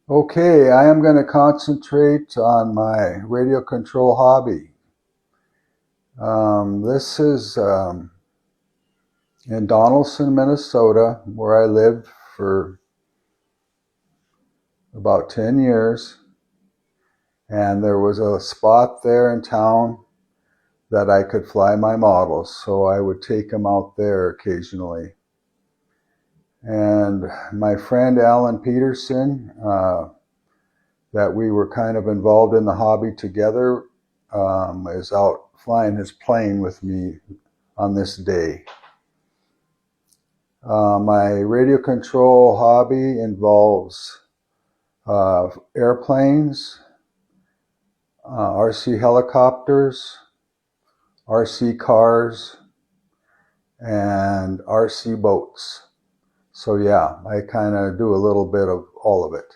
Okay, I am going to concentrate on my radio control hobby. This is in Donaldson, Minnesota, where I lived for about 10 years. And there was a spot there in town that I could fly my models, so I would take them out there occasionally. And my friend Alan Peterson, that we were kind of involved in the hobby together, is out flying his plane with me on this day. My radio control hobby involves airplanes, RC helicopters, RC cars, and RC boats. So yeah, I kind of do a little bit of all of it.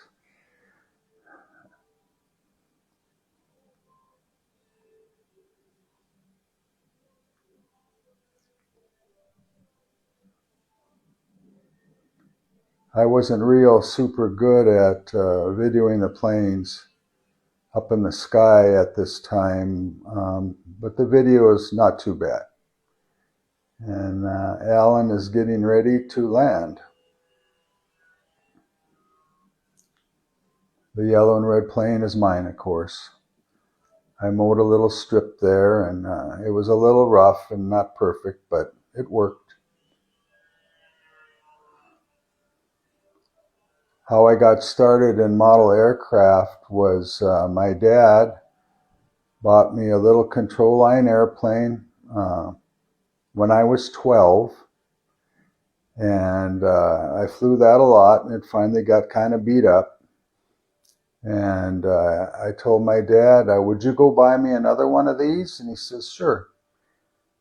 I wasn't real super good at videoing the planes up in the sky at this time, but the video is not too bad. And Alan is getting ready to land. The yellow and red plane is mine, of course. I mowed a little strip there, and it was a little rough and not perfect, but it worked. How I got started in model aircraft was my dad bought me a little control line airplane when I was 12, and I flew that a lot, and it finally got kind of beat up. And I told my dad, would you go buy me another one of these? And he says, sure.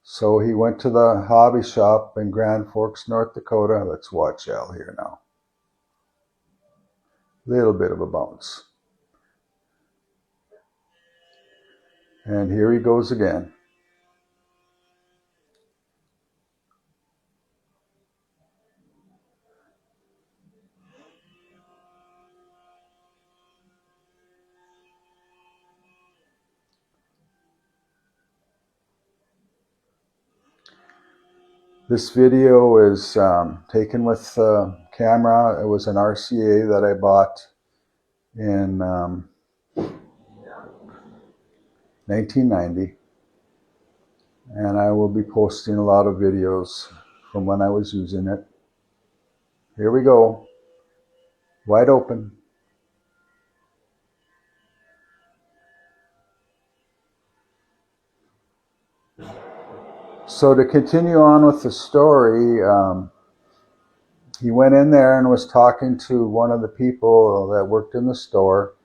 So he went to the hobby shop in Grand Forks, North Dakota. Let's watch Al here now. Little bit of a bounce. And here he goes again. This video is taken with camera. It was an RCA that I bought in 1990. And I will be posting a lot of videos from when I was using it. Here we go. Wide open. So to continue on with the story, he went in there and was talking to one of the people that worked in the store.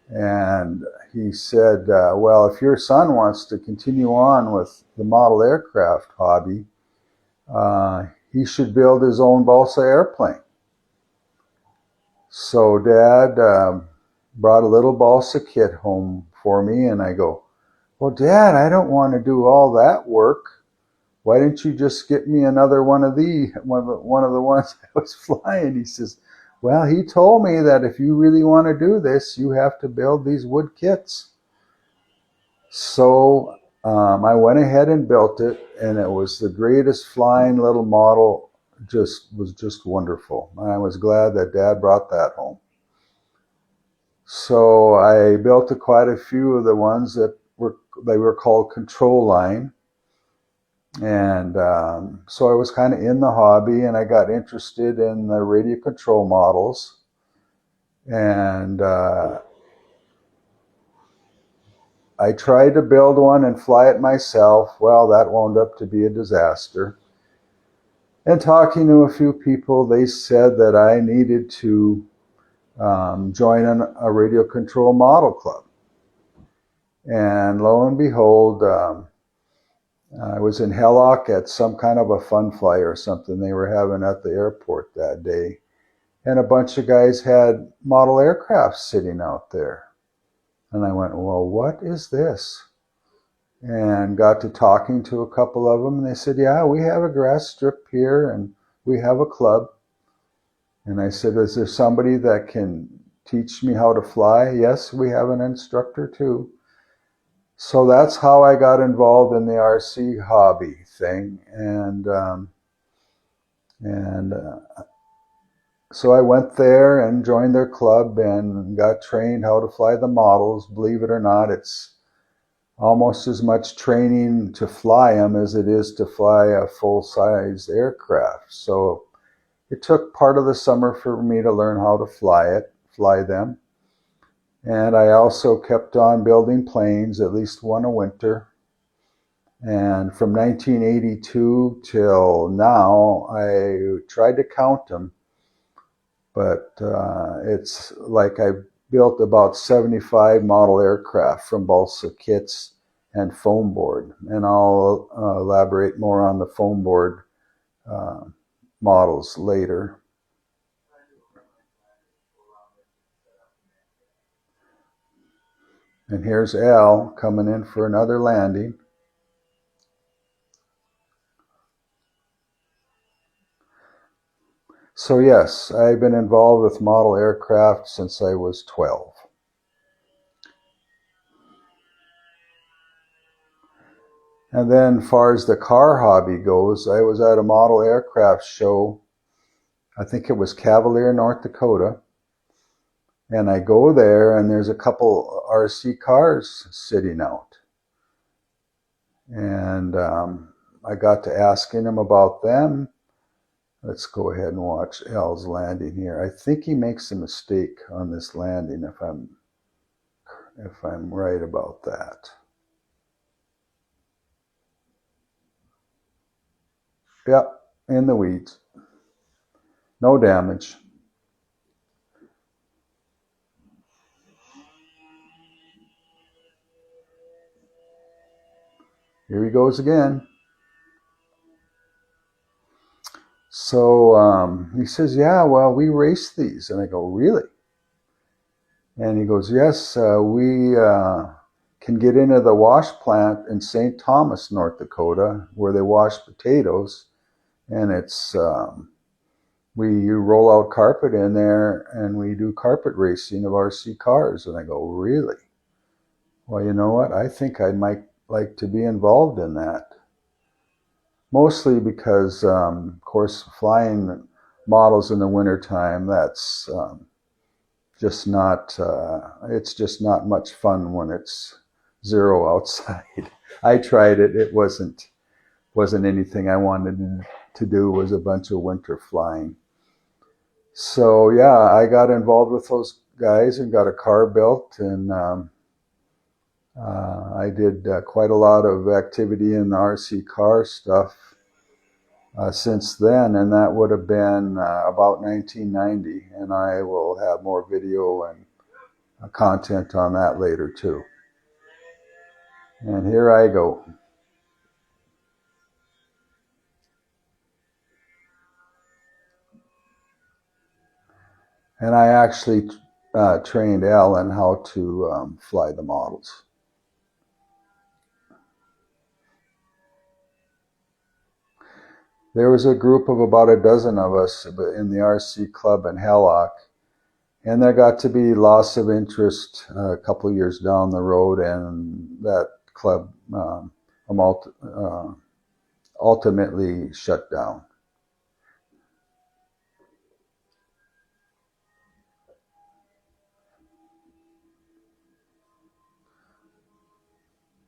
And he said, well, if your son wants to continue on with the model aircraft hobby, he should build his own balsa airplane. So Dad brought a little balsa kit home for me, and I go, well, Dad, I don't want to do all that work. Why didn't you just get me another one of the ones I was flying? He says, well, he told me that if you really want to do this, you have to build these wood kits. So I went ahead and built it, and it was the greatest flying little model. Was just wonderful. And I was glad that Dad brought that home. So I built quite a few of the ones that were called control line. And so I was kind of in the hobby, and I got interested in the radio control models. And I tried to build one and fly it myself. Well, that wound up to be a disaster. And talking to a few people, they said that I needed to join a radio control model club. And lo and behold, I was in Hellock at some kind of a fun fly or something they were having at the airport that day. And a bunch of guys had model aircraft sitting out there. And I went, well, what is this? And got to talking to a couple of them, and they said, yeah, we have a grass strip here, and we have a club. And I said, is there somebody that can teach me how to fly. Yes, we have an instructor too. So that's how I got involved in the RC hobby thing. So I went there and joined their club and got trained how to fly the models. Believe it or not, it's almost as much training to fly them as it is to fly a full-size aircraft. So it took part of the summer for me to learn how to fly them. And I also kept on building planes, at least one a winter. And from 1982 till now, I tried to count them, but it's like I built about 75 model aircraft from balsa kits and foam board. And I'll elaborate more on the foam board models later. And here's Al coming in for another landing. So yes, I've been involved with model aircraft since I was 12. And then as far as the car hobby goes, I was at a model aircraft show. I think it was Cavalier, North Dakota. And I go there and there's a couple RC cars sitting out. And I got to asking him about them. Let's go ahead and watch Al's landing here. I think he makes a mistake on this landing if I'm right about that. Yep, in the weeds. No damage. Here he goes again. So he says, yeah, well, we race these. And I go, really? And he goes, yes, we can get into the wash plant in St. Thomas, North Dakota, where they wash potatoes. And it's, you roll out carpet in there and we do carpet racing of RC cars. And I go, really? Well, you know what? I think I might like to be involved in that. Mostly because, of course, flying models in the wintertime, that's just not, it's just not much fun when it's 0 outside. I tried it. It wasn't anything I wanted to do. It was a bunch of winter flying. So yeah, I got involved with those guys and got a car built, and I did quite a lot of activity in the RC car stuff since then, and that would have been about 1990, and I will have more video and content on that later too. And here I go. And I actually trained Alan how to fly the models. There was a group of about a dozen of us in the RC club in Hallock, and there got to be loss of interest a couple of years down the road, and that club ultimately shut down.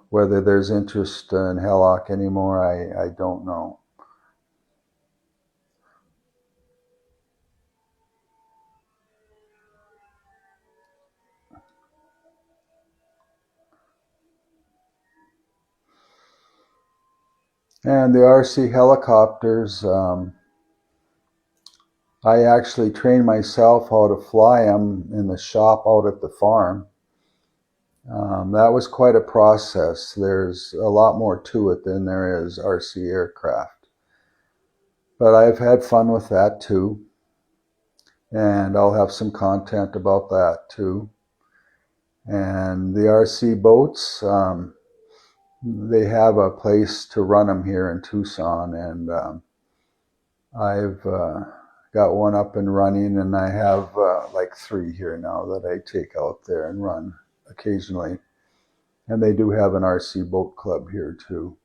Whether there's interest in Hallock anymore, I don't know. And the RC helicopters, I actually trained myself how to fly them in the shop out at the farm. That was quite a process. There's a lot more to it than there is RC aircraft. But I've had fun with that too. And I'll have some content about that too. And the RC boats, they have a place to run them here in Tucson, and I've got one up and running, and I have like 3 here now that I take out there and run occasionally. And they do have an RC boat club here too.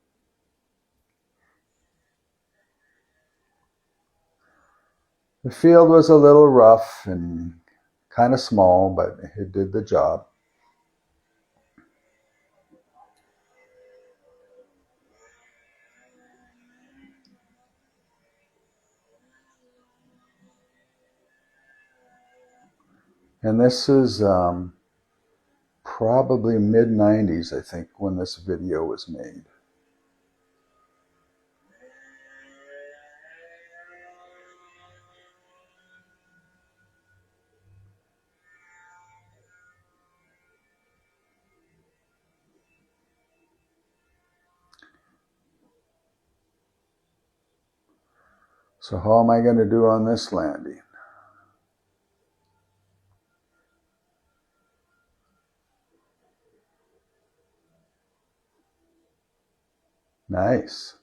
The field was a little rough and kind of small, but it did the job. And this is probably mid-90s, I think, when this video was made. So how am I going to do on this landing? Nice.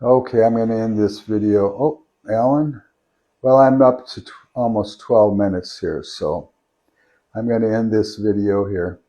Okay, I'm going to end this video. Oh, Alan? Well, I'm up to almost 12 minutes here, so I'm going to end this video here.